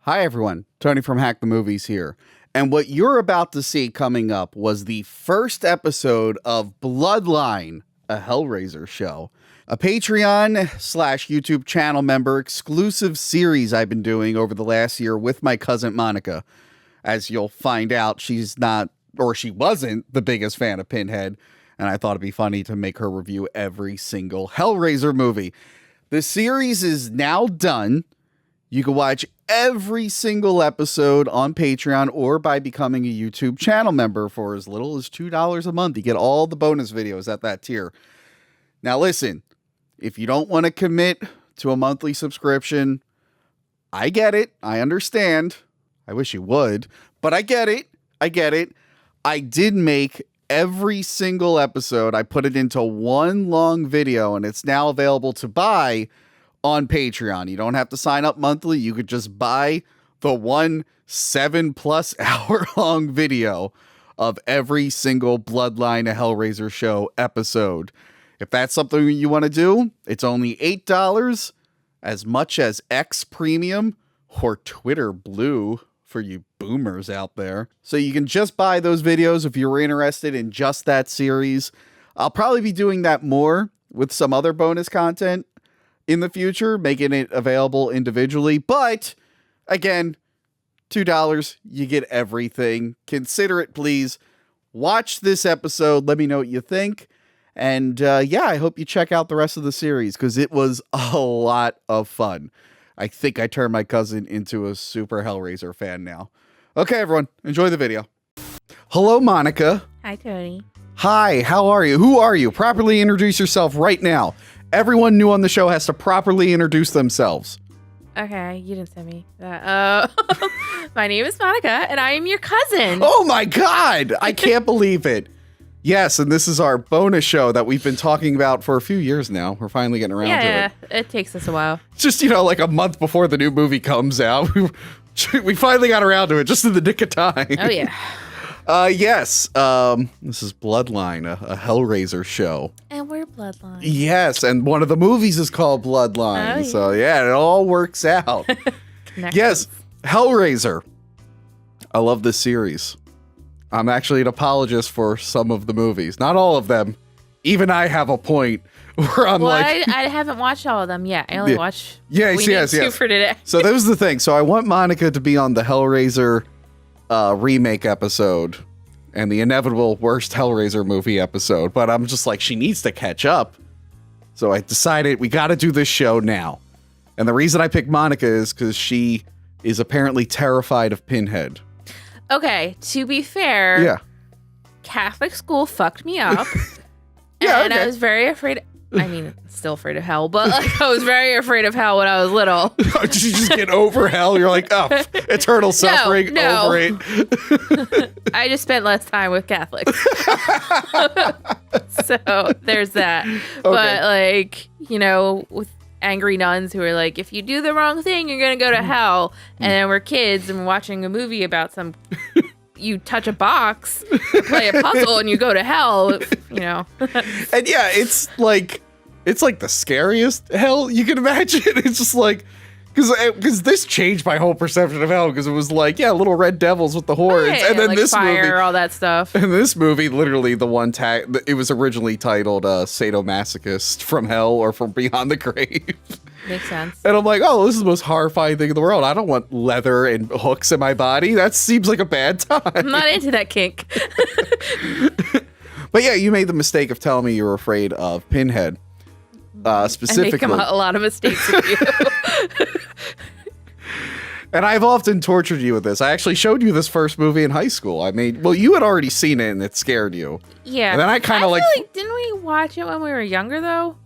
Hi everyone, Tony from Hack the Movies here. And what you're about to see coming up was the first episode of Bloodline, a Hellraiser show. A Patreon / YouTube channel member exclusive series I've been doing over the last year with my cousin Monica. As you'll find out, she's not, or she wasn't, the biggest fan of Pinhead. And I thought it'd be funny to make her review every single Hellraiser movie. The series is now done. You can watch every single episode on Patreon or by becoming a YouTube channel member for as little as $2 a month. You get all the bonus videos at that tier. Now listen, if you don't want to commit to a monthly subscription, I get it. I understand. I wish you would, but I get it. I did make every single episode. I put it into one long video and it's now available to buy on Patreon. You don't have to sign up monthly. You could just buy the 7+ hour long video of every single Bloodline, a Hellraiser show episode. If that's something you want to do, it's only $8, as much as X Premium or Twitter Blue for you boomers out there. So you can just buy those videos if you're interested in just that series. I'll probably be doing that more with some other bonus content in the future, making it available individually. But again, $2, you get everything. Consider it, please. Watch this episode. Let me know what you think. And yeah, I hope you check out the rest of the series because it was a lot of fun. I think I turned my cousin into a super Hellraiser fan now. Okay, everyone, enjoy the video. Hello, Monica. Hi, Tony. Hi, how are you? Who are you? Properly introduce yourself right now. Everyone new on the show has to properly introduce themselves. Okay, you didn't send me that. My name is Monica, and I am your cousin. Oh my God! I can't believe it. Yes, and this is our bonus show that we've been talking about for a few years now. We're finally getting around to it. Yeah, it takes us a while. It's just, like a month before the new movie comes out. We finally got around to it just in the nick of time. Oh, yeah. Yes, this is Bloodline, a Hellraiser show. And we're Bloodline. Yes, and one of the movies is called Bloodline. Oh, yeah. So, yeah, it all works out. Yes, Hellraiser. I love this series. I'm actually an apologist for some of the movies. Not all of them. Even I have a point where I'm like... I haven't watched all of them yet. I only watched... Yes. Two for today. So that was the thing. So I want Monica to be on the Hellraiser remake episode and the inevitable worst Hellraiser movie episode. But I'm just like, she needs to catch up. So I decided we got to do this show now. And the reason I picked Monica is because she is apparently terrified of Pinhead. Okay, to be fair, Yeah. Catholic school fucked me up. Yeah, and okay. I was very afraid... I mean, still afraid of hell, but I was very afraid of hell when I was little. Did you just get over hell? You're like, oh, eternal suffering, no. over it. I just spent less time with Catholics. So there's that. Okay. But with angry nuns who are like, if you do the wrong thing, you're going to go to hell. And then we're kids and we're watching a movie about you touch a box, play a puzzle, and you go to hell, And yeah, it's like the scariest hell you can imagine. It's just like, because this changed my whole perception of hell, because it was like, yeah, little red devils with the horns, and then this fire, movie, all that stuff. And this movie, literally the one tag, it was originally titled "Sadomasochist from Hell" or "From Beyond the Grave." Makes sense. And I'm like, oh, this is the most horrifying thing in the world. I don't want leather and hooks in my body. That seems like a bad time. I'm not into that kink. But yeah, you made the mistake of telling me you were afraid of Pinhead. Specifically. I make a lot of mistakes with you. And I've often tortured you with this. I actually showed you this first movie in high school. You had already seen it and it scared you. Yeah. And then I kind of didn't we watch it when we were younger though?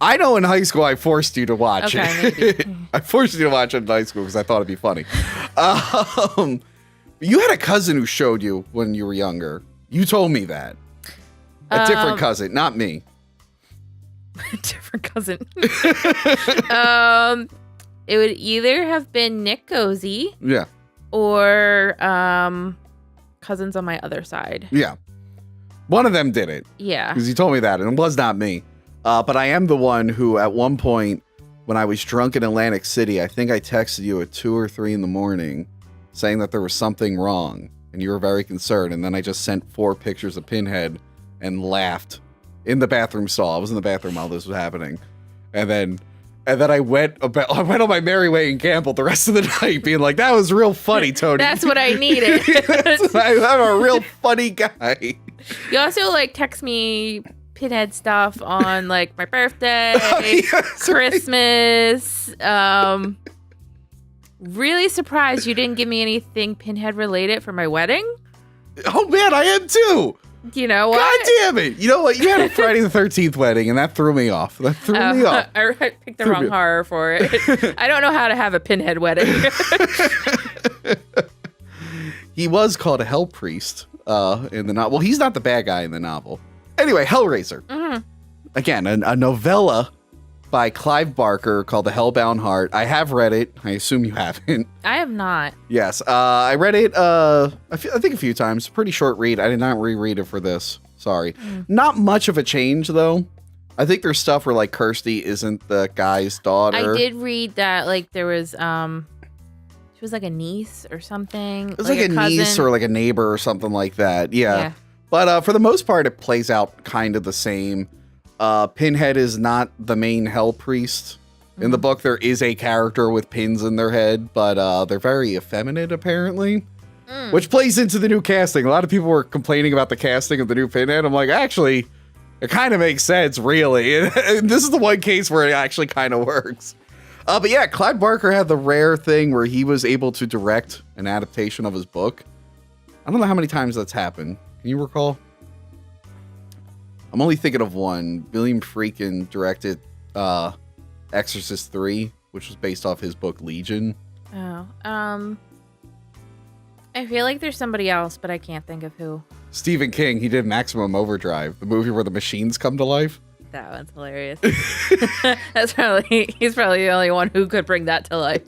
I know in high school I forced you to watch it. Maybe. I forced you to watch it in high school because I thought it'd be funny. You had a cousin who showed you when you were younger. You told me that. A different cousin, not me. Different cousin. It would either have been Nick Gozy. Yeah. Or cousins on my other side. Yeah. One of them did it. Yeah. Because you told me that, and it was not me. But I am the one who, at one point, when I was drunk in Atlantic City, I think I texted you at 2 or 3 in the morning saying that there was something wrong and you were very concerned. And then I just sent 4 pictures of Pinhead and laughed in the bathroom stall. I was in the bathroom while this was happening. And then I went on my merry way and gambled the rest of the night being like, that was real funny, Tony. That's what I needed. I'm a real funny guy. You also like text me Pinhead stuff on like my birthday, Christmas. Really surprised you didn't give me anything Pinhead related for my wedding. Oh man, I am too. You know what? God damn it. You know what? You had a Friday the 13th wedding and that threw me off. I picked the wrong horror for it. I don't know how to have a Pinhead wedding. He was called a Hell Priest in the novel. Well, he's not the bad guy in the novel. Anyway, Hellraiser. Mm-hmm. Again, a novella by Clive Barker called The Hellbound Heart. I have read it. I assume you haven't. I have not. Yes. I read it, I think a few times. Pretty short read. I did not reread it for this. Sorry. Not much of a change, though. I think there's stuff where, like, Kirsty isn't the guy's daughter. I did read that, like, there was, she was like a niece or something. It was like a niece or like a neighbor or something like that. Yeah. But for the most part, it plays out kind of the same. Pinhead is not the main hell priest. In the book, there is a character with pins in their head, but they're very effeminate, apparently. Which plays into the new casting. A lot of people were complaining about the casting of the new Pinhead. I'm like, actually, it kind of makes sense, really. And this is the one case where it actually kind of works. But yeah, Clive Barker had the rare thing where he was able to direct an adaptation of his book. I don't know how many times that's happened. Can you recall? I'm only thinking of one. William Friedkin directed Exorcist 3, which was based off his book Legion. Oh, I feel like there's somebody else, but I can't think of who. Stephen King, he did Maximum Overdrive, the movie where the machines come to life. That one's hilarious. He's probably the only one who could bring that to life.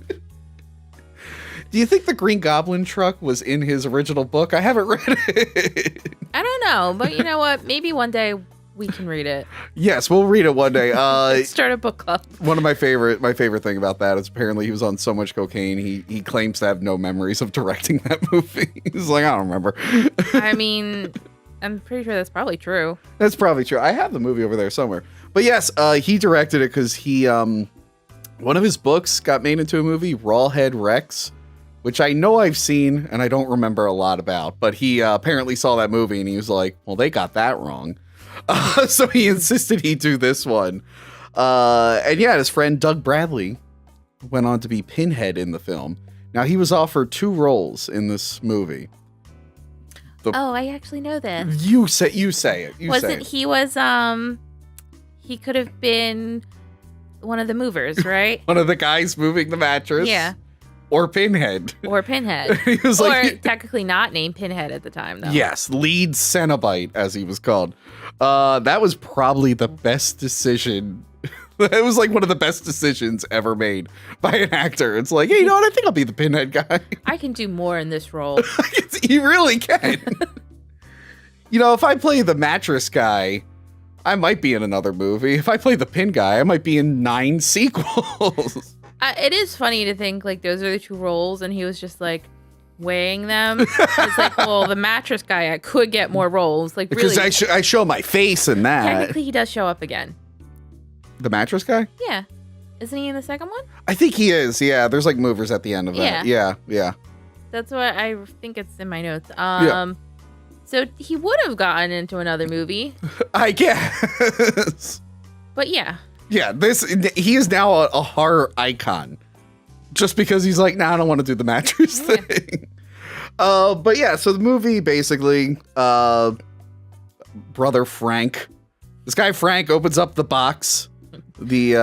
Do you think the Green Goblin truck was in his original book? I haven't read it. I don't know, but you know what? Maybe one day we can read it. Yes, we'll read it one day. Start a book club. One of my favorite thing about that is apparently he was on so much cocaine he claims to have no memories of directing that movie. He's like, I don't remember. I mean, I'm pretty sure that's probably true. That's probably true. I have the movie over there somewhere. But yes, he directed it because he one of his books got made into a movie, Rawhead Rex, which I know I've seen and I don't remember a lot about. But he apparently saw that movie and he was like, well, they got that wrong. So he insisted he do this one. And yeah, his friend Doug Bradley went on to be Pinhead in the film. Now, he was offered 2 roles in this movie. I actually know this. You say it. He could have been one of the movers, right? One of the guys moving the mattress. Yeah. Or Pinhead. He was technically not named Pinhead at the time, though. Yes, lead Cenobite, as he was called. That was probably the best decision. It was like one of the best decisions ever made by an actor. It's like, hey, you know what? I think I'll be the Pinhead guy. I can do more in this role. You really can. You know, if I play the mattress guy, I might be in another movie. If I play the pin guy, I might be in 9 sequels. It is funny to think like those are the 2 roles, and he was just like weighing them. It's like, well, the mattress guy, I could get more roles. Like, because really, I show my face in that. Technically, he does show up again. The mattress guy? Yeah. Isn't he in the second one? I think he is. Yeah, there's like movers at the end of that. Yeah. That's what I think it's in my notes. So he would have gotten into another movie. I guess. But yeah. Yeah, he is now a horror icon. Just because he's like, nah, I don't want to do the mattress thing. But yeah, so the movie basically, brother Frank. This guy Frank opens up the box, the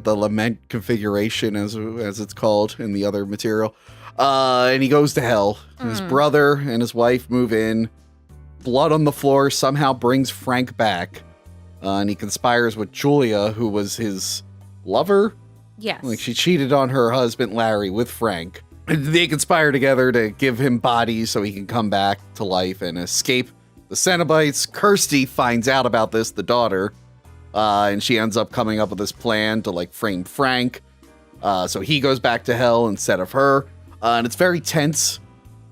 lament configuration as it's called in the other material, and he goes to hell. His brother and his wife move in. Blood on the floor somehow brings Frank back. And he conspires with Julia, who was his lover. Yes. Like, she cheated on her husband, Larry, with Frank. And they conspire together to give him bodies so he can come back to life and escape the Cenobites. Kirsty finds out about this, the daughter, And she ends up coming up with this plan to like frame Frank. So he goes back to hell instead of her. And it's very tense.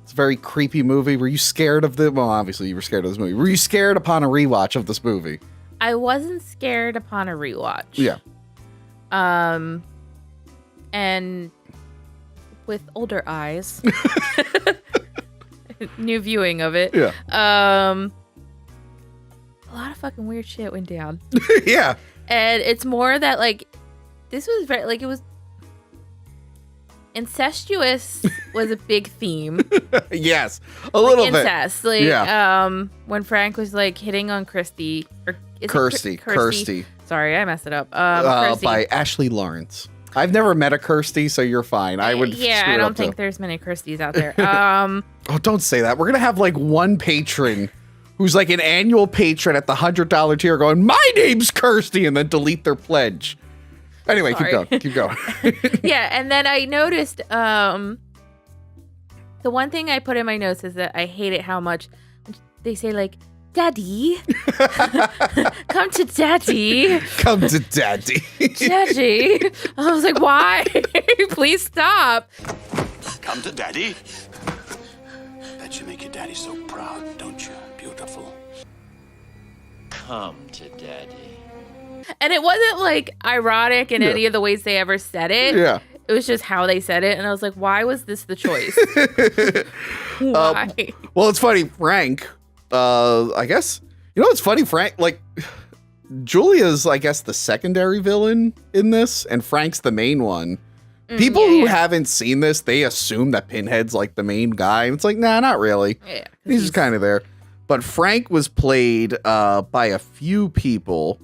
It's a very creepy movie. Were you scared of the... Well, obviously you were scared of this movie. Were you scared upon a rewatch of this movie? I wasn't scared upon a rewatch. Yeah. And with older eyes, new viewing of it. Yeah. A lot of fucking weird shit went down. Yeah. And it's more that like this was very like it was incestuous was a big theme. Yes, a little like, bit. Incest, like when Frank was like hitting on Kirsty. Sorry, I messed it up. By Ashley Lawrence. I've never met a Kirsty, so you're fine. I would. Yeah, I don't think there's many Kirstys out there. Oh, don't say that. We're gonna have like one patron who's like an annual patron at the $100 tier, going, "My name's Kirsty," and then delete their pledge. Anyway, Sorry. keep going. Yeah, and then I noticed the one thing I put in my notes is that I hate it how much they say like, "Daddy, come to Daddy, come to Daddy, Daddy." I was like, "Why? Please stop." Come to Daddy. Bet you make your daddy so proud, don't you? Beautiful. Come to Daddy. And it wasn't like ironic in any of the ways they ever said it. Yeah. It was just how they said it. And I was like, why was this the choice? Why? Well, it's funny. Frank, I guess, it's funny. Frank, like, Julia's, I guess, the secondary villain in this, and Frank's the main one. People who haven't seen this, they assume that Pinhead's like the main guy. And it's like, nah, not really. Yeah, he's just kind of there. But Frank was played by a few people.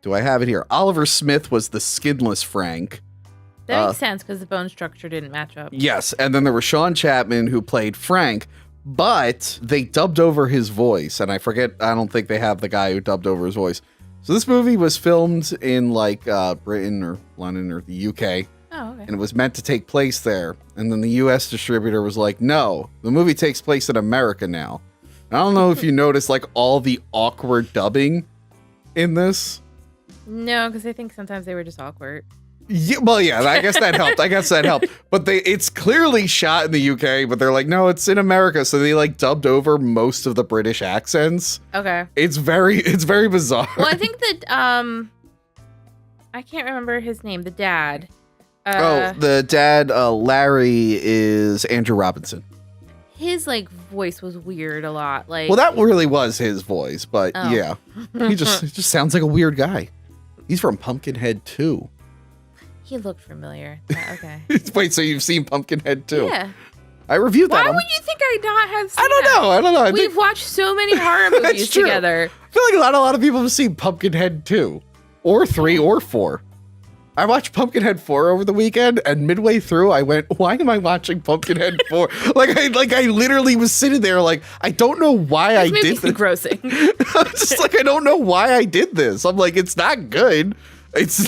Do I have it here? Oliver Smith was the skinless Frank. That makes sense because the bone structure didn't match up. Yes, and then there was Sean Chapman who played Frank, but they dubbed over his voice, and I don't think they have the guy who dubbed over his voice. So this movie was filmed in like Britain or London or the UK. Oh, okay. And it was meant to take place there. And then the US distributor was like, no, the movie takes place in America now. I don't know if you noticed like all the awkward dubbing in this. No, because I think sometimes they were just awkward. Yeah, well, yeah, I guess that helped. But it's clearly shot in the UK, but they're like, no, it's in America. So they like dubbed over most of the British accents. Okay. It's very bizarre. Well, I think that I can't remember his name. The dad. The dad, Larry, is Andrew Robinson. His like voice was weird a lot. Like, well, that really was his voice, but yeah, he just sounds like a weird guy. He's from Pumpkinhead 2. He looked familiar. Okay. Wait, so you've seen Pumpkinhead 2? Yeah. I reviewed that. Why would you think I not have seen I don't know. We've watched so many horror movies together. I feel like a lot of people have seen Pumpkinhead 2 or 3 or 4. I watched Pumpkinhead 4 over the weekend, and midway through, I went, "Why am I watching Pumpkinhead 4?" I literally was sitting there, like, I don't know why I did this. Grossing. I'm just like, I don't know why I did this. I'm like, it's not good.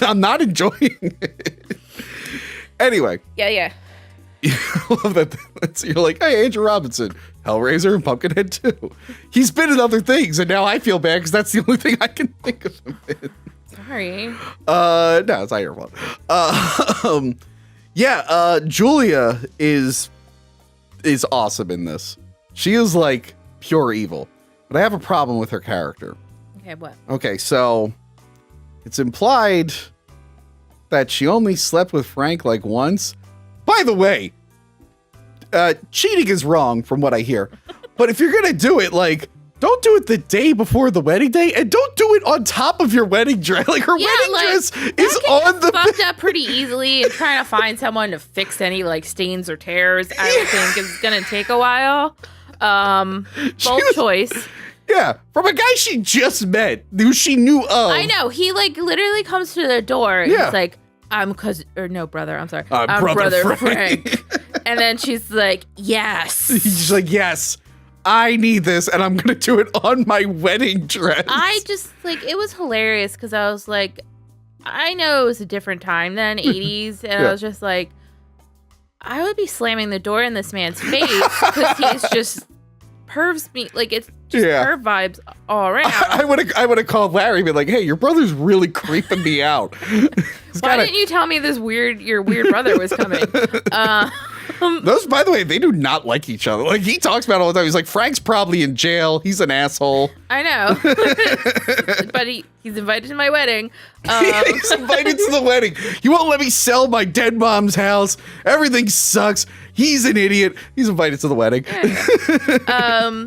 I'm not enjoying it. Anyway. Yeah. I love that. You're like, hey, Andrew Robinson, Hellraiser and Pumpkinhead 2. He's been in other things, and now I feel bad because that's the only thing I can think of him in. Sorry. No, it's not your fault. Julia is awesome in this. She is like pure evil, but I have a problem with her character. Okay, what? Okay, so it's implied that she only slept with Frank like once. By the way, cheating is wrong from what I hear, but if you're gonna do it, like, don't do it the day before the wedding day, and don't do it on top of your wedding dress. Like, her wedding dress is on the fucked up pretty easily, and trying to find someone to fix any like stains or tears, I would think is gonna take a while. Bold choice. Yeah, from a guy she just met, who she knew of. I know, he like literally comes to the door and he's like, I'm brother Frank. And then she's like, yes. She's like, yes. I need this, and I'm gonna do it on my wedding dress. I just like, it was hilarious because I was like, I know it was a different time then, 80s, and I was just like, I would be slamming the door in this man's face because he's just pervs me. Like, just her vibes all around. I would have called Larry and been like, hey, your brother's really creeping me out. Why didn't you tell me your weird brother was coming? Those, by the way, they do not like each other. Like, he talks about it all the time. He's like, Frank's probably in jail. He's an asshole. I know. But he's invited to my wedding. He's invited to the wedding. You won't let me sell my dead mom's house. Everything sucks. He's an idiot. He's invited to the wedding. Yeah.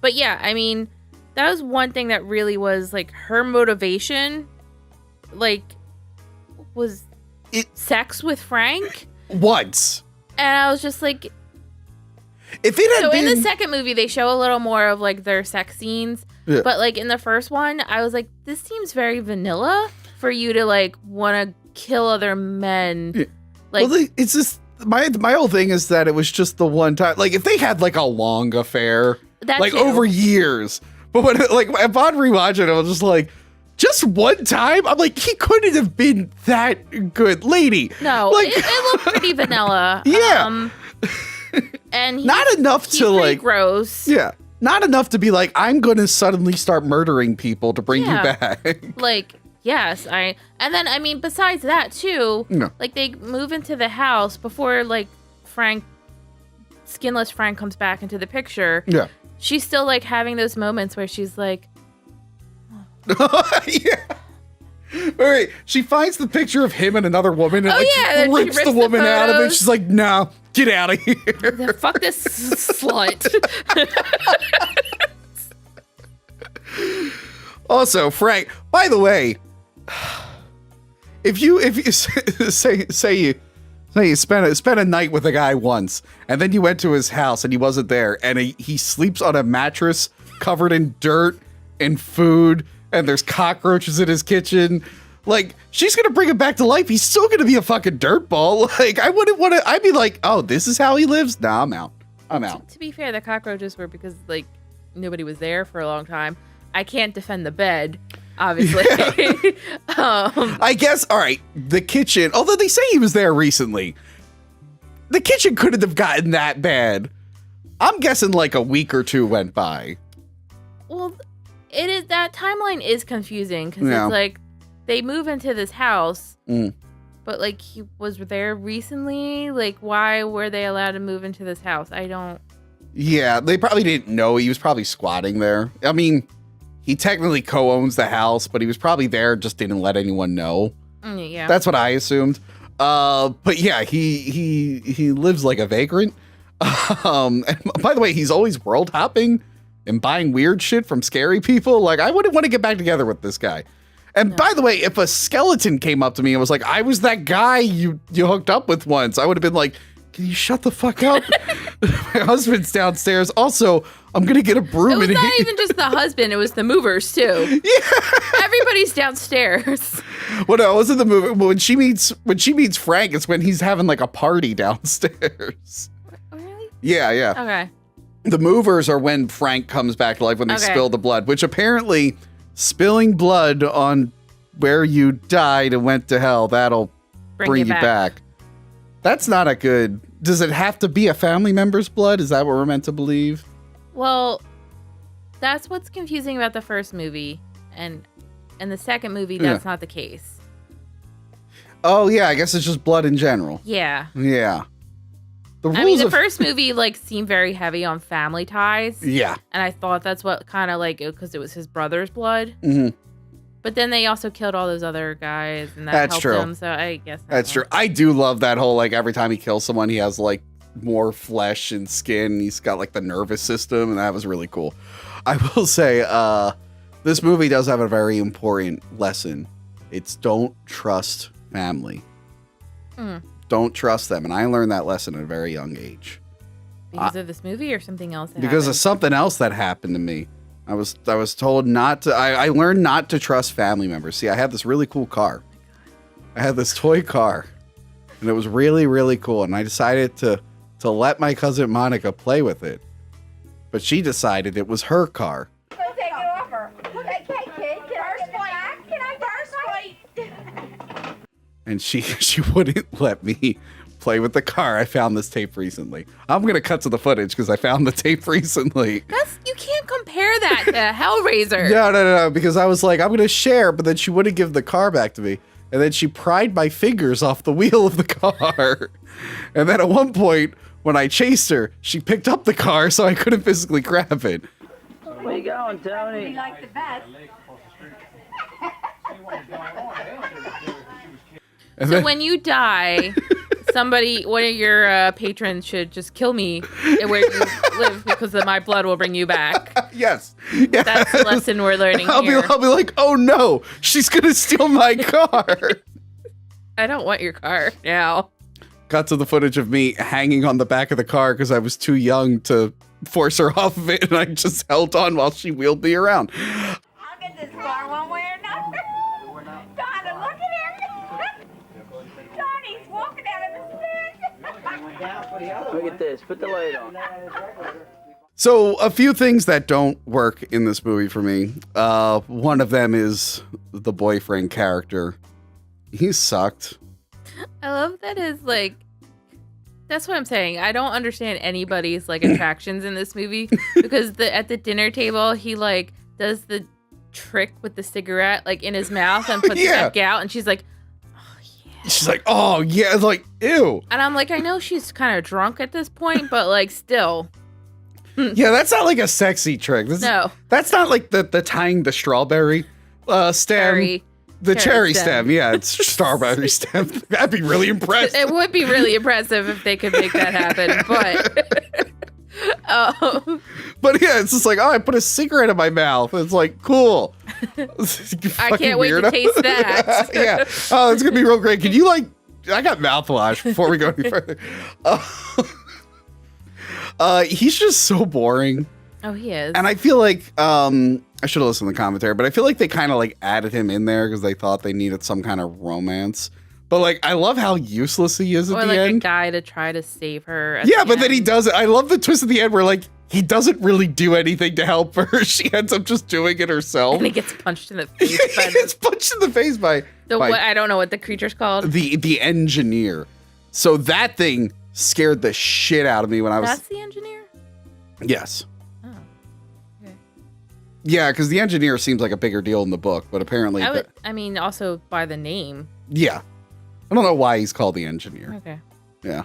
But yeah, I mean, that was one thing that really was like her motivation, like, was sex with Frank. Once. And I was just like, if it had been in the second movie, they show a little more of like their sex scenes. Yeah. But like in the first one, I was like, this seems very vanilla for you to like want to kill other men. Yeah. Like, well, it's just my whole thing is that it was just the one time. Like, if they had like a long affair, like over years, but when like upon rewatching, I was just like, just one time? I'm like, he couldn't have been that good, lady. No, like, it looked pretty vanilla. Yeah. And not enough to like gross. Yeah. Not enough to be like, I'm going to suddenly start murdering people to bring you back. Like, yes, and then, I mean, besides that too, like they move into the house before like skinless Frank comes back into the picture. Yeah. She's still like having those moments where she's like, yeah. All right. She finds the picture of him and another woman and rips the woman out of it. She's like, no, get out of here. Fuck this slut. Also, Frank, by the way, if you say you spent a night with a guy once and then you went to his house and he wasn't there and he sleeps on a mattress covered in dirt and food and there's cockroaches in his kitchen, like, she's gonna bring him back to life. He's still gonna be a fucking dirtball. Like, I wouldn't want to. I'd be like, oh, this is how he lives. Nah, I'm out. To be fair, the cockroaches were because like nobody was there for a long time. I can't defend the bed, obviously. Yeah. I guess. All right, the kitchen. Although they say he was there recently, the kitchen couldn't have gotten that bad. I'm guessing like a week or two went by. Well, that timeline is confusing because it's like they move into this house, but like he was there recently. Like, why were they allowed to move into this house? I don't. Yeah, they probably didn't know. He was probably squatting there. I mean, he technically co-owns the house, but he was probably there, just didn't let anyone know. Yeah, that's what I assumed. But yeah, he lives like a vagrant. And by the way, he's always world hopping and buying weird shit from scary people. Like, I wouldn't want to get back together with this guy. And by the way, if a skeleton came up to me and was like, I was that guy you hooked up with once, I would have been like, can you shut the fuck up? My husband's downstairs. Also, I'm going to get a broom. It was not even just the husband. It was the movers, too. Yeah. Everybody's downstairs. Well, no, it wasn't the mover. When she meets Frank, it's when he's having like a party downstairs. Really? Yeah. Okay. The movers are when Frank comes back to life, when they spill the blood, which apparently spilling blood on where you died and went to hell, that'll bring you back. That's not a good... Does it have to be a family member's blood? Is that what we're meant to believe? Well, that's what's confusing about the first movie. And in the second movie, that's not the case. Oh, yeah. I guess it's just blood in general. Yeah. Yeah. The first movie like seemed very heavy on family ties. Yeah. And I thought that's what kind of like, because it was his brother's blood. Mm-hmm. But then they also killed all those other guys, and that helped him. So I guess that's true. I do love that whole, like, every time he kills someone, he has like more flesh and skin. He's got like the nervous system, and that was really cool. I will say, this movie does have a very important lesson. It's don't trust family. Don't trust them. And I learned that lesson at a very young age. Because of this movie or something else? Because of something else that happened to me. I was told not to. I learned not to trust family members. See, I had this really cool car. I had this toy car, and it was really, really cool. And I decided to let my cousin Monica play with it, but she decided it was her car. Take it over. Okay, kid. Can I first wait? And she wouldn't let me play with the car. I found this tape recently. I'm gonna cut to the footage because I found the tape recently. You can't compare compare that to Hellraiser. No, because I was like, I'm going to share, but then she wouldn't give the car back to me. And then she pried my fingers off the wheel of the car. And then at one point, when I chased her, she picked up the car so I couldn't physically grab it. Where you going, Tony? You like the best. And So then, when you die, one of your patrons should just kill me where you live because my blood will bring you back. yes. That's the lesson we're learning here. I'll be like, oh no, she's going to steal my car. I don't want your car now. Got to the footage of me hanging on the back of the car because I was too young to force her off of it, and I just held on while she wheeled me around. I'll get this car one way or another. Donna, look at him. Johnny's walking out of the stand. Look at this. Put the light on. So a few things that don't work in this movie for me. One of them is the boyfriend character. He sucked. I love that is like, that's what I'm saying. I don't understand anybody's like attractions in this movie because at the dinner table, he like does the trick with the cigarette like in his mouth and puts it back out, and she's like, oh yeah. She's like, oh yeah, it's like, ew. And I'm like, I know she's kind of drunk at this point, but like still. Yeah, that's not like a sexy trick. No. That's not like the tying the strawberry stem. The cherry stem. Yeah, it's strawberry stem. That'd be really impressive. It would be really impressive if they could make that happen, but but yeah, it's just like, oh, I put a cigarette in my mouth. It's like, cool. I can't wait to taste that. Yeah. Oh, it's gonna be real great. Can you like? I got mouthwash before we go any further. He's just so boring. Oh, he is. And I feel like I should have listened to the commentary, but I feel like they kind of like added him in there because they thought they needed some kind of romance. But like, I love how useless he is at the like end. A guy to try to save her. Yeah, but then he does it. I love the twist at the end where like he doesn't really do anything to help her. She ends up just doing it herself. And he gets punched in the face. He gets punched in the face by I don't know what the creature's called. The engineer. So that thing scared the shit out of me when I was. That's the engineer? Yes. Oh. Okay. Yeah, because the engineer seems like a bigger deal in the book, but apparently. I mean, also by the name. Yeah. I don't know why he's called the engineer. Okay. Yeah.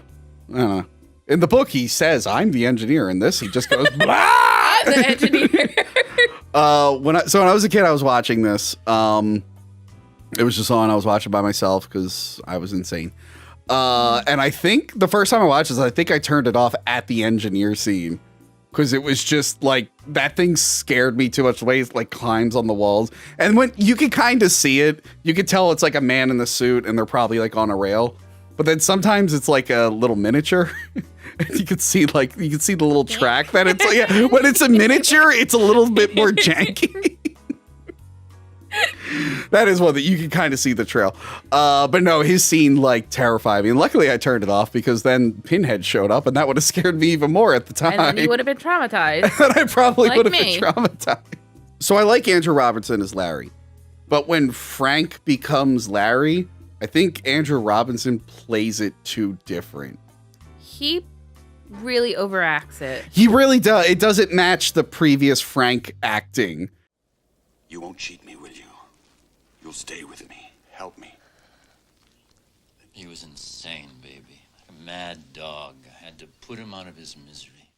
I don't know. In the book, he says, I'm the engineer. In this, he just goes, blah! The engineer. When I was a kid, I was watching this. It was just on. I was watching by myself because I was insane. And I think the first time I watched this, I think I turned it off at the engineer scene because it was just like that thing scared me too much. The way it like climbs on the walls, and when you can kind of see it, you could tell it's like a man in the suit, and they're probably like on a rail. But then sometimes it's like a little miniature. You can see the little track that it's like. Yeah, when it's a miniature, it's a little bit more janky. That is one that you can kind of see the trail. But no, his scene like terrified me. And luckily I turned it off because then Pinhead showed up and that would have scared me even more at the time. And then you would have been traumatized. And I probably Like would have me. been traumatized. So I like Andrew Robinson as Larry. But when Frank becomes Larry, I think Andrew Robinson plays it too different. He really overacts it. He really does. It doesn't match the previous Frank acting. You won't cheat me, will you? You'll stay with me. Help me. He was insane, baby. A mad dog. I had to put him out of his misery.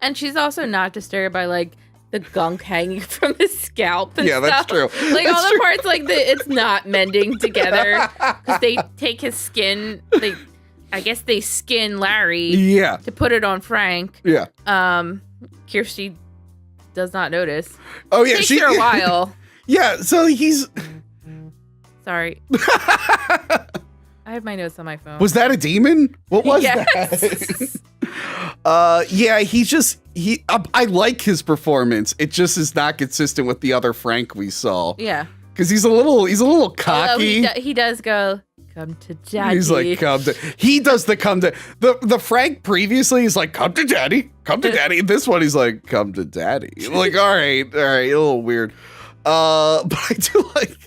And she's also not disturbed by like the gunk hanging from his scalp and Yeah, that's stuff. true. Like That's all the true. parts like it's not mending together because they take his skin. I guess they skin Larry Yeah. to put it on Frank. Yeah. Kirsty does not notice. Oh yeah. Takes her a while. Yeah. So he's. Sorry. I have my notes on my phone. Was that a demon? What was Yes. that? Yeah, I like his performance. It just is not consistent with the other Frank we saw. Yeah. Because he's a little cocky. Although he does go, come to daddy. He's like, come to. He does the come to. The Frank previously is like, come to daddy, come to daddy. And this one he's like, come to daddy. Like, all right, a little weird. But I do like.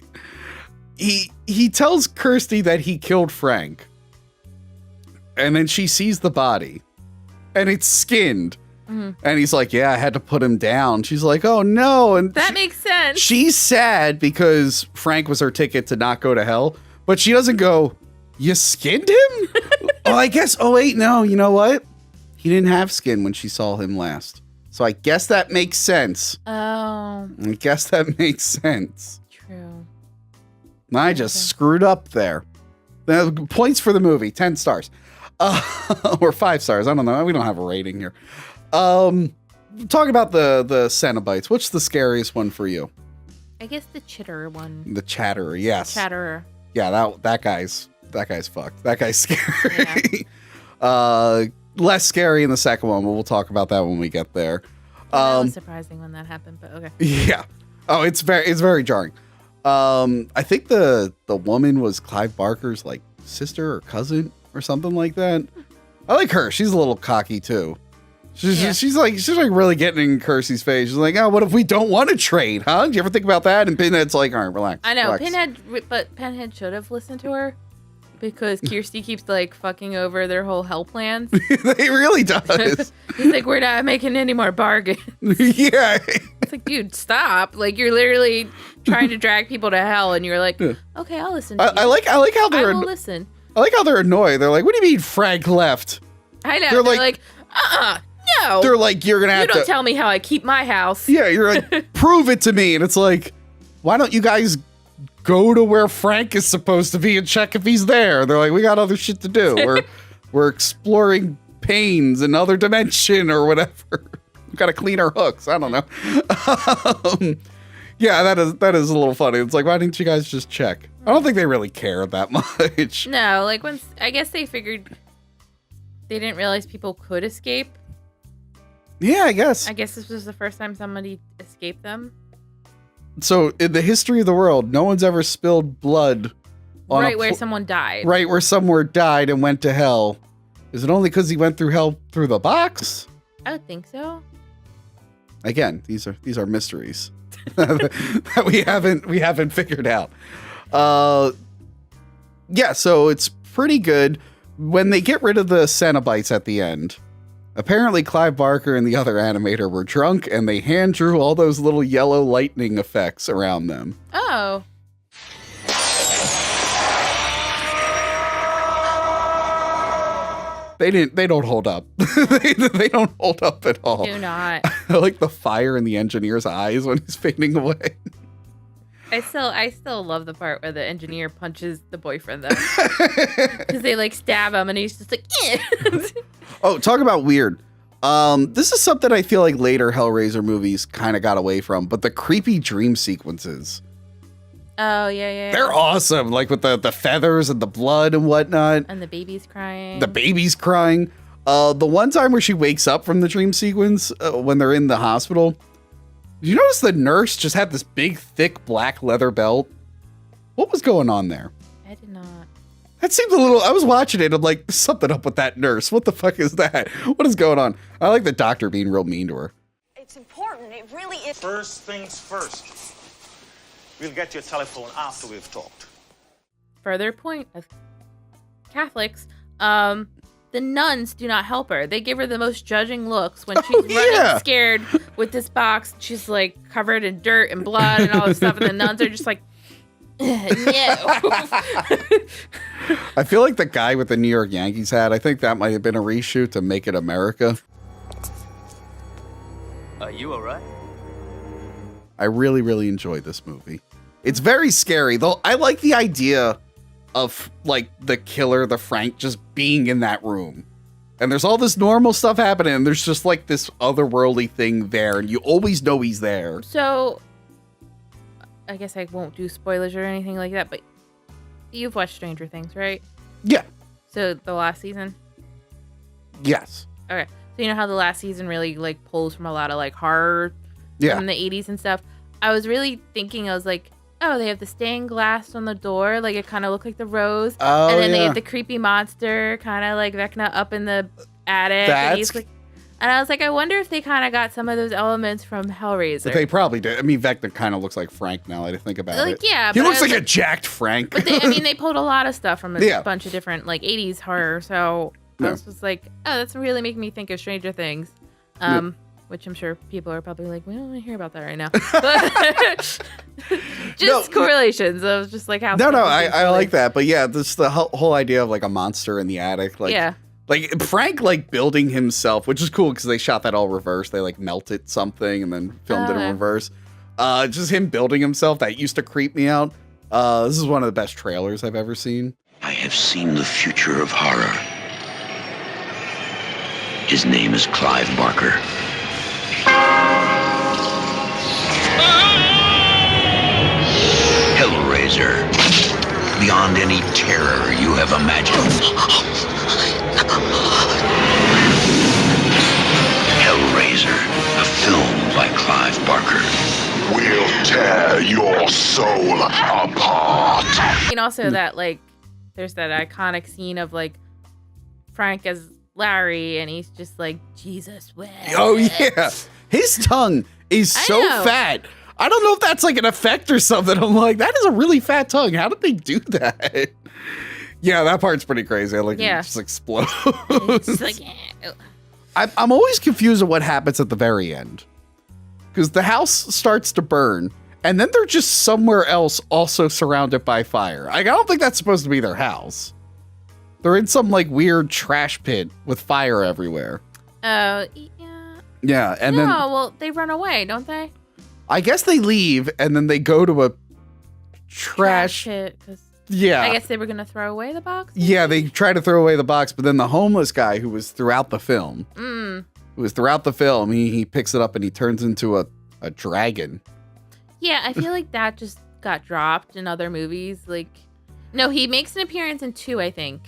He tells Kirsty that he killed Frank. And then she sees the body. And it's skinned. And he's like, yeah, I had to put him down. She's like, oh no. And That makes sense. she's sad because Frank was her ticket to not go to hell, but she doesn't go, you skinned him? Oh, I guess. Oh, wait, no, you know what? He didn't have skin when she saw him last. So I guess that makes sense. Oh, I guess that makes sense. true. I just screwed up there. Points for the movie, 10 stars. Or 5 stars. I don't know. We don't have a rating here. Talk about the Cenobites. What's the scariest one for you? I guess the chitter one. The Chatterer, yes. Chatterer. Yeah, that guy's fucked. That guy's scary. Less scary in the second one, but we'll talk about that when we get there. That was surprising when that happened, but okay. Yeah. Oh, it's very jarring. I think the woman was Clive Barker's like sister or cousin or something like that. I like her. She's a little cocky too. She's like really getting in Kirsty's face. She's like, oh, what if we don't want to trade, huh? Do you ever think about that? And Pinhead's like, all right, relax. I know, relax. Pinhead should have listened to her because Kirsty keeps like fucking over their whole hell plans. They really does. He's like, we're not making any more bargains. Yeah. It's like, dude, stop. Like, you're literally trying to drag people to hell, and you're like, okay, I'll listen to you. I like how I they're will listen. I like how they're annoyed. They're like, what do you mean Frank left? I know. They're They're like- like, no. They're like, you're gonna have You don't to tell me how I keep my house. Yeah, you're like, prove it to me. And it's like, why don't you guys go to where Frank is supposed to be and check if he's there? They're like, we got other shit to do. We're exploring panes, another dimension or whatever. We gotta clean our hooks. I don't know. Yeah, that is a little funny. It's like, why didn't you guys just check? I don't think they really care that much. No, like once I guess they figured they didn't realize people could escape. Yeah, I guess. I guess this was the first time somebody escaped them. So in the history of the world, no one's ever spilled blood on Right where someone died. Right where someone died and went to hell. Is it only because he went through hell through the box? I would think so. Again, these are mysteries that we haven't figured out. Yeah, so it's pretty good. When they get rid of the Cenobites at the end, apparently Clive Barker and the other animator were drunk and they hand drew all those little yellow lightning effects around them. Oh. They don't hold up. they don't hold up at all. Do not. I like the fire in the engineer's eyes when he's fading away. I still love the part where the engineer punches the boyfriend though. Because they like stab him and he's just like, eh. Oh, talk about weird. This is something I feel like later Hellraiser movies kind of got away from, but the creepy dream sequences. Oh, yeah. They're awesome. Like with the feathers and the blood and whatnot. And the baby's crying. The baby's crying. The one time where she wakes up from the dream sequence when they're in the hospital. Did you notice the nurse just had this big, thick black leather belt? What was going on there? I did not. That seemed a little, I was watching it. I'm like, there's something up with that nurse. What the fuck is that? What is going on? I like the doctor being real mean to her. It's important. It really is. First things first. We'll get your telephone after we've talked. Further point of Catholics, the nuns do not help her. They give her the most judging looks when she's running scared with this box. She's like covered in dirt and blood and all this stuff, and the nuns are just like, no. I feel like the guy with the New York Yankees hat, I think that might have been a reshoot to Make It America. Are you all right? I really, really enjoyed this movie. It's very scary, though. I like the idea of like the killer, the Frank, just being in that room. And there's all this normal stuff happening, and there's just like this otherworldly thing there, and you always know he's there. So, I guess I won't do spoilers or anything like that, but you've watched Stranger Things, right? Yeah. So, the last season? Yes. Okay. So, you know how the last season really like pulls from a lot of like horror from the 80s and stuff? I was really thinking, I was like, oh, they have the stained glass on the door. Like, it kind of looked like the rose. Oh, and then they have the creepy monster kind of like Vecna up in the attic. And I was like, I wonder if they kind of got some of those elements from Hellraiser. They probably did. I mean, Vecna kind of looks like Frank now that I think about it. Yeah. He looks like a jacked Frank. But they pulled a lot of stuff from a bunch of different like 80s horror. So I was just like, oh, that's really making me think of Stranger Things. Which I'm sure people are probably like, we don't want to hear about that right now. But just correlations of just like how. No, I like that. But yeah, this the whole idea of like a monster in the attic. Like, yeah. Like Frank like building himself, which is cool because they shot that all reverse. They like melted something and then filmed it in reverse. Just him building himself, that used to creep me out. This is one of the best trailers I've ever seen. I have seen the future of horror. His name is Clive Barker. Hellraiser. Beyond any terror you have imagined. Hellraiser, a film by Clive Barker. We'll tear your soul apart. And also that like, there's that iconic scene of like Frank as Larry, and he's just like, Jesus wept. Oh yeah, his tongue is so fat. I don't know if that's like an effect or something. I'm like, that is a really fat tongue. How did they do that? Yeah, that part's pretty crazy. Like, it just explodes. It's like, I'm always confused at what happens at the very end. Because the house starts to burn, and then they're just somewhere else also surrounded by fire. Like, I don't think that's supposed to be their house. They're in some, like, weird trash pit with fire everywhere. yeah. Yeah, and then... No, well, they run away, don't they? I guess they leave, and then they go to a trash pit. 'Cause yeah. I guess they were going to throw away the box? Yeah, they try to throw away the box, but then the homeless guy who was throughout the film, he picks it up and he turns into a dragon. Yeah, I feel like that just got dropped in other movies. Like, no, he makes an appearance in 2, I think.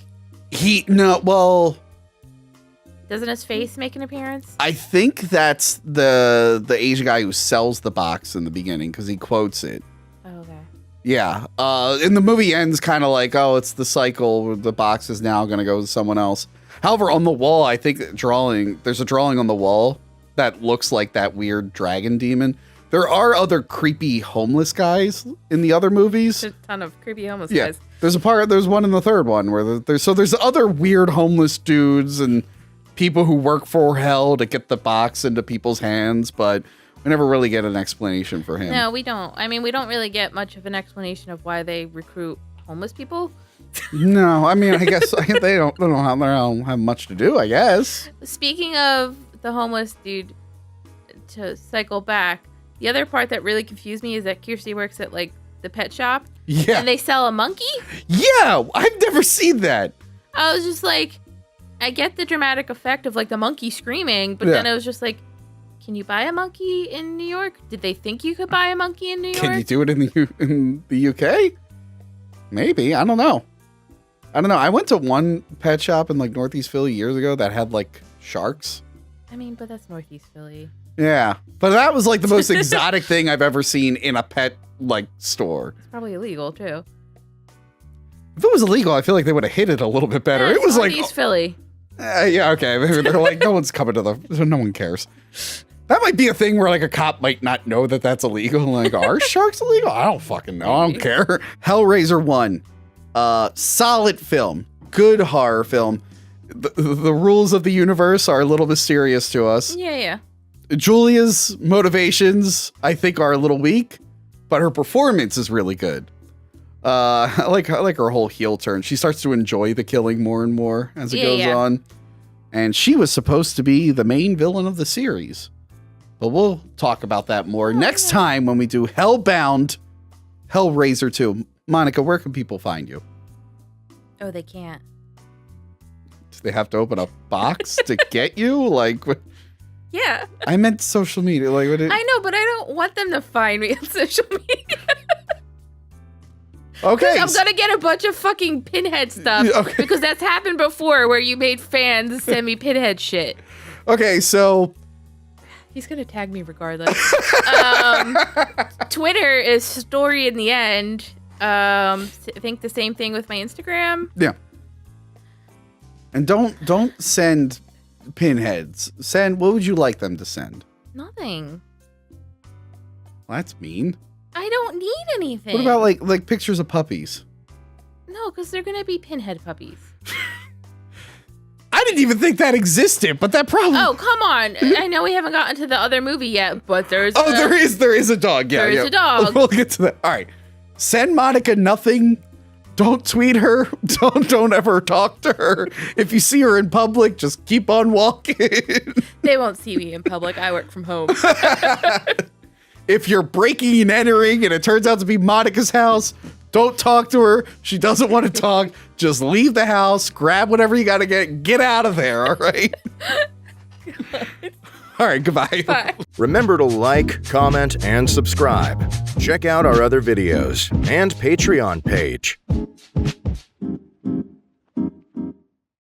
Doesn't his face make an appearance? I think that's the Asian guy who sells the box in the beginning because he quotes it. Oh, okay. Yeah. And the movie ends kind of like, oh, it's the cycle. The box is now going to go to someone else. However, on the wall, I think there's a drawing on the wall that looks like that weird dragon demon. There are other creepy homeless guys in the other movies. There's a ton of creepy homeless guys. There's one in the third one where there's other weird homeless dudes and people who work for Hell to get the box into people's hands, but we never really get an explanation for him. No, we don't. I mean, we don't really get much of an explanation of why they recruit homeless people. No, I mean, I guess they don't have much to do, I guess. Speaking of the homeless dude, to cycle back, the other part that really confused me is that Kirsty works at like the pet shop. Yeah. And they sell a monkey? Yeah, I've never seen that. I was just like, I get the dramatic effect of like the monkey screaming, but then it was just like, can you buy a monkey in New York? Did they think you could buy a monkey in New York? Can you do it in the UK? Maybe. I don't know. I went to one pet shop in like Northeast Philly years ago that had like sharks. I mean, but that's Northeast Philly. Yeah, but that was like the most exotic thing I've ever seen in a pet like store. It's probably illegal too. If it was illegal, I feel like they would have hit it a little bit better. Yeah, it was Northeast like Philly. Yeah, okay. Maybe they're like, no one's coming to no one cares. That might be a thing where like a cop might not know that that's illegal. Like, are sharks illegal? I don't fucking know. I don't care. Hellraiser 1. Solid film. Good horror film. The rules of the universe are a little mysterious to us. Yeah. Julia's motivations, I think, are a little weak, but her performance is really good. I like her whole heel turn. She starts to enjoy the killing more and more as it goes on. And she was supposed to be the main villain of the series. But we'll talk about that more next time when we do Hellbound Hellraiser 2. Monica, where can people find you? Oh, they can't. Do they have to open a box to get you? Like, what? Yeah. I meant social media. Like, what? I know, but I don't want them to find me on social media. Okay. I'm gonna get a bunch of fucking Pinhead stuff because that's happened before where you made fans send me Pinhead shit. Okay, so he's gonna tag me regardless. Twitter is story in the end. I think the same thing with my Instagram. Yeah. And don't send pinheads. Send what would you like them to send? Nothing. Well, that's mean. I don't need anything. What about like pictures of puppies? No, because they're gonna be Pinhead puppies. I I didn't even think that existed, but that probably. Oh, come on. I know we haven't gotten to the other movie yet, but there's. Oh, there is a dog. Yeah, there is a dog. We'll get to that. All right. Send Monica nothing. Don't tweet her. Don't ever talk to her. If you see her in public, just keep on walking. They won't see me in public. I work from home. If you're breaking and entering and it turns out to be Monica's house, don't talk to her. She doesn't want to talk. Just leave the house, grab whatever you got to get out of there, all right? All right, goodbye. Bye. Remember to like, comment, and subscribe. Check out our other videos and Patreon page.